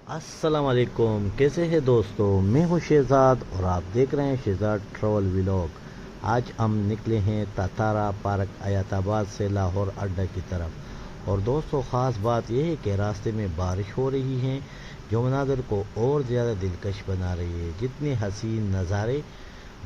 अस्सलाम वालेकुम। कैसे हैं दोस्तों? मैं हूं शहजाद और आप देख रहे हैं शहजाद ट्रैवल व्लॉग। आज हम निकले हैं तातारा पार्क अयाताबाद से लाहौर अड्डा की तरफ। और दोस्तों, ख़ास बात यह है कि रास्ते में बारिश हो रही है जो मनाज़र को और ज़्यादा दिलकश बना रही है। जितने हसीन नज़ारे,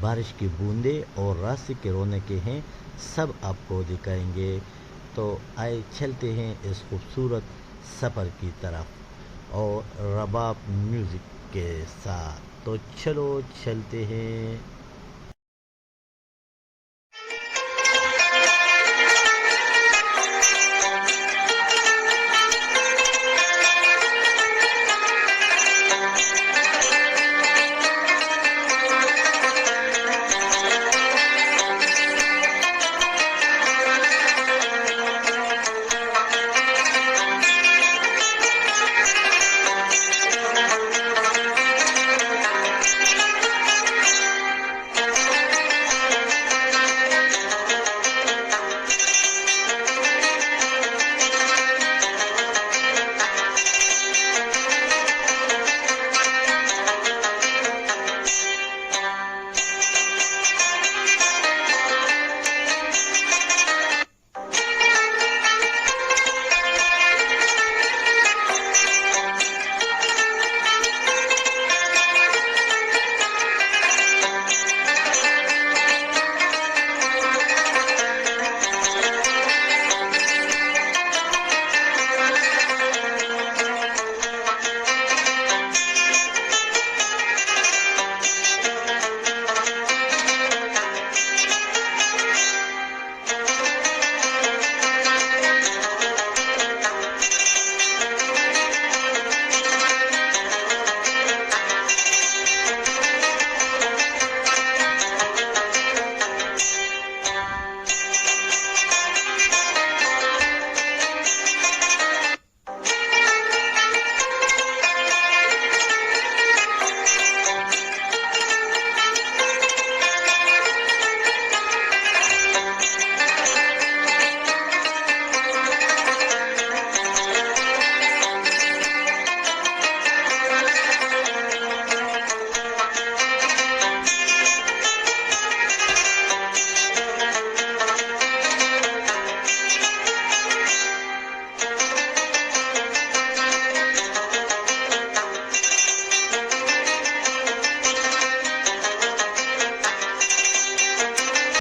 बारिश की बूंदें और रास्ते के रौनकें हैं, सब आपको दिखाएंगे। तो आए चलते हैं इस खूबसूरत सफ़र की तरफ और रबाब म्यूज़िक के साथ। तो चलो चलते हैं।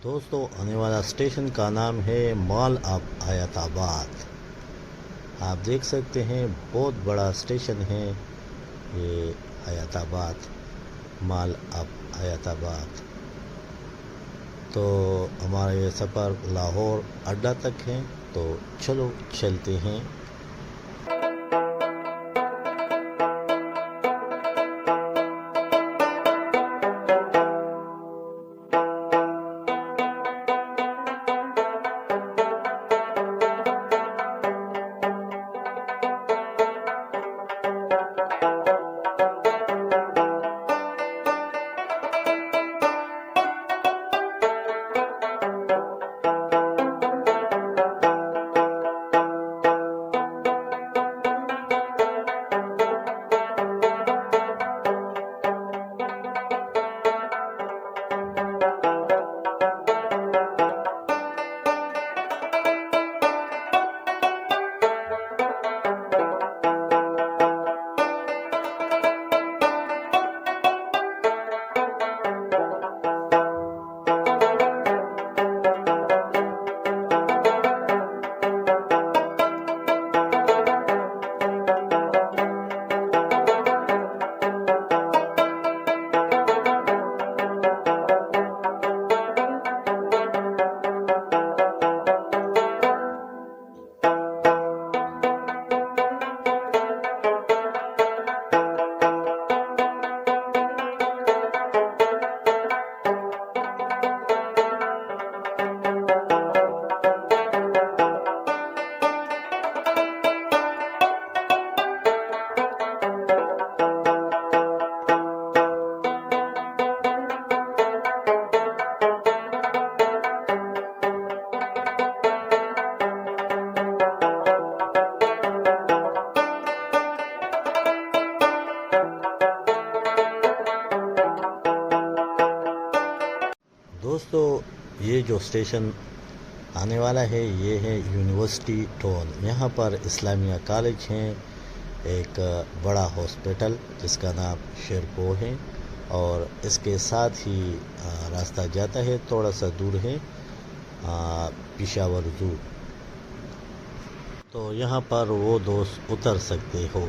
दोस्तों, आने वाला स्टेशन का नाम है मॉल ऑफ हयाताबाद। आप देख सकते हैं बहुत बड़ा स्टेशन है ये हयाताबाद, मॉल ऑफ हयाताबाद। तो हमारा ये सफ़र लाहौर अड्डा तक है। तो चलो चलते हैं। दोस्तों, ये जो स्टेशन आने वाला है ये है यूनिवर्सिटी टोल। यहाँ पर इस्लामिया कॉलेज है, एक बड़ा हॉस्पिटल जिसका नाम शेरपो है, और इसके साथ ही रास्ता जाता है, थोड़ा सा दूर है पेशावर जू। तो यहाँ पर वो दोस्त उतर सकते हो।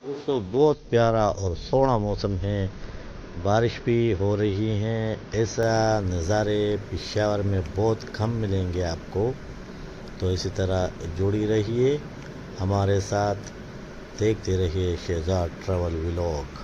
दोस्तों, बहुत प्यारा और सोहना मौसम है, बारिश भी हो रही है। ऐसा नज़ारे पेशावर में बहुत कम मिलेंगे आपको। तो इसी तरह जुड़ी रहिए हमारे साथ, देखते रहिए शहजाद ट्रैवल व्लॉग।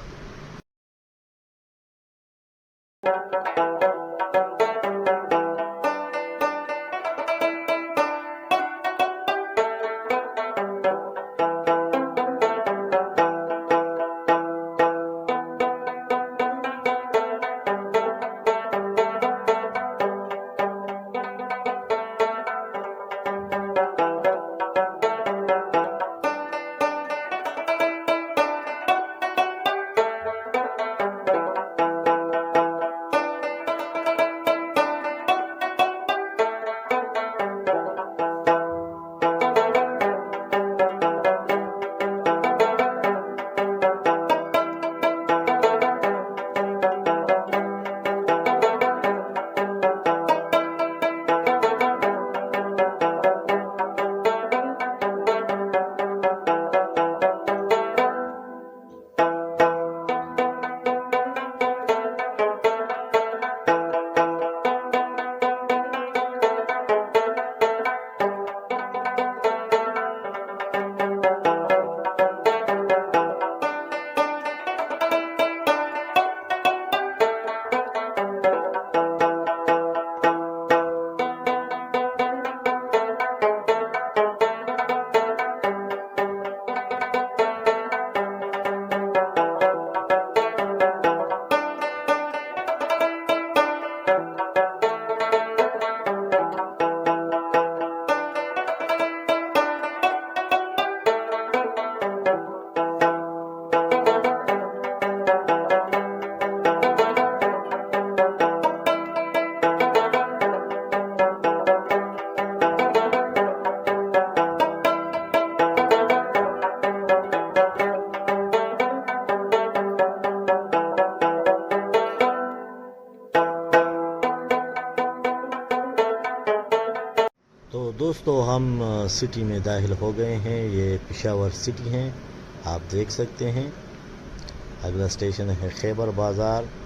दोस्तों हम सिटी में दाखिल हो गए हैं। ये पेशावर सिटी है, आप देख सकते हैं। अगला स्टेशन है खैबर बाज़ार।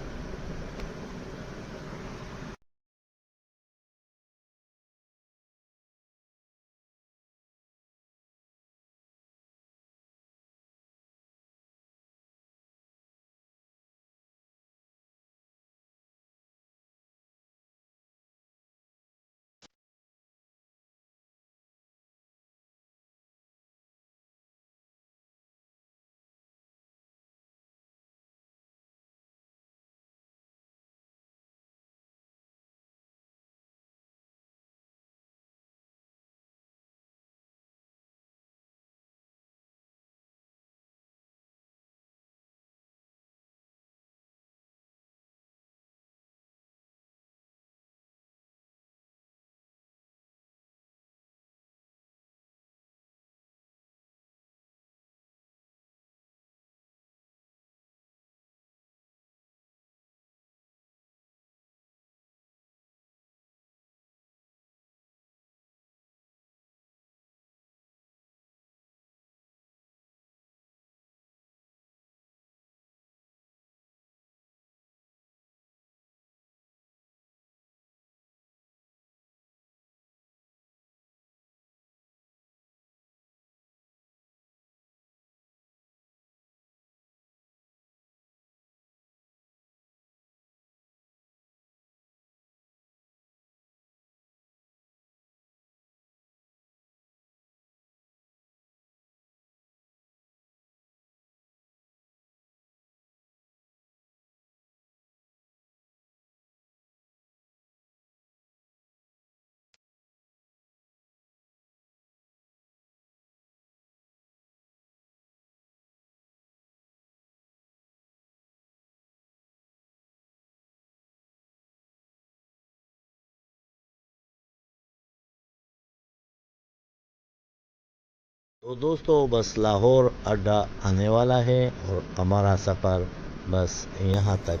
तो दोस्तों बस लाहौर अड्डा आने वाला है और हमारा सफ़र बस यहाँ तक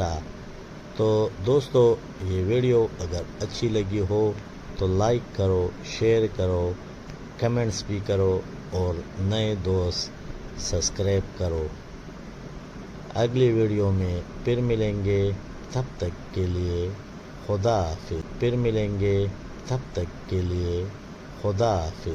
था। तो दोस्तों ये वीडियो अगर अच्छी लगी हो तो लाइक करो, शेयर करो, कमेंट्स भी करो और नए दोस्त सब्सक्राइब करो। अगली वीडियो में फिर मिलेंगे, तब तक के लिए खुदा हाफिज़। फिर मिलेंगे, तब तक के लिए खुदा हाफिज़।